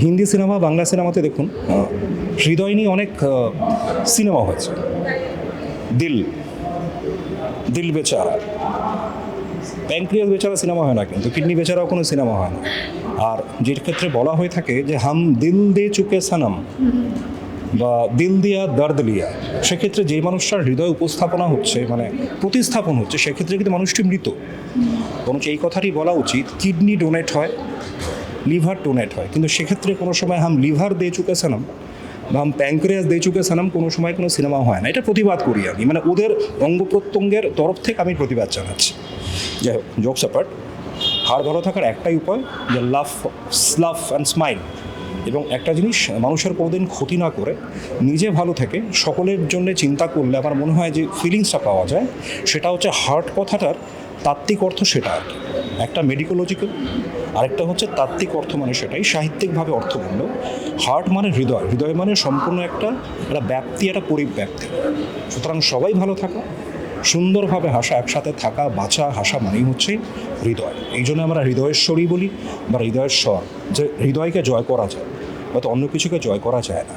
Hindi cinema Bangla সিনেমাতে দেখুন হৃদয় নিয়ে অনেক সিনেমা হয়েছে। দিল দিল বেচারা, প্যানক্রিয়াস বেচারা সিনেমা হয় না, কিন্তু কিডনি বেচারাও কোনো সিনেমা হয় না। আর যে ক্ষেত্রে বলা হয়ে থাকে যে হাম দিল দে চুকে সানাম বা দিল দিয়া দর্দ লিয়া, সেক্ষেত্রে যে মানুষটার হৃদয় উপস্থাপনা হচ্ছে, মানে প্রতিস্থাপন হচ্ছে, সেক্ষেত্রে কিন্তু মানুষটি মৃত। বরঞ্চ এই কথাটি বলা উচিত কিডনি ডোনেট হয়, লিভার ডোনেট হয়, কিন্তু সেক্ষেত্রে কোনো সময় হাম লিভার দিয়ে চুকে সানাম বা হাম প্যানক্রিয়াস দিয়ে চুকে সানাম কোনো সময় কোনো সিনেমা হয় না। এটা প্রতিবাদ করি আমি, মানে ওদের অঙ্গ প্রত্যঙ্গের তরফ থেকে আমি প্রতিবাদ জানাচ্ছি। যাই হোক, জোকস অ্যাপার্ট, হাড় ভালো থাকার একটাই উপায় যে লাভ অ্যান্ড স্মাইল। এবং একটা জিনিস, মানুষের কোনোদিন ক্ষতি না করে নিজে ভালো থেকে সকলের জন্য চিন্তা করলে আমার মনে হয় যে ফিলিংসটা পাওয়া যায়, সেটা হচ্ছে হার্ট কথাটার তাত্ত্বিক অর্থ সেটা আর কি। একটা মেডিকোলজিক্যাল, আরেকটা হচ্ছে তাত্ত্বিক অর্থ, মানে সেটাই সাহিত্যিকভাবে অর্থ বললেও হার্ট মানে হৃদয়, হৃদয় মানে সম্পূর্ণ একটা ব্যাপ্তি, একটা পরিব্যাপ্তি। সুতরাং সবাই ভালো থাকা, সুন্দরভাবে হাসা, একসাথে থাকা, বাঁচা, হাসা মানেই হচ্ছে হৃদয়। এই জন্য আমরা হৃদয়েশ্বরী বলি বা হৃদয়ের স্বর, যে হৃদয়কে জয় করা যায়, হয়তো অন্য কিছুকে জয় করা যায় না।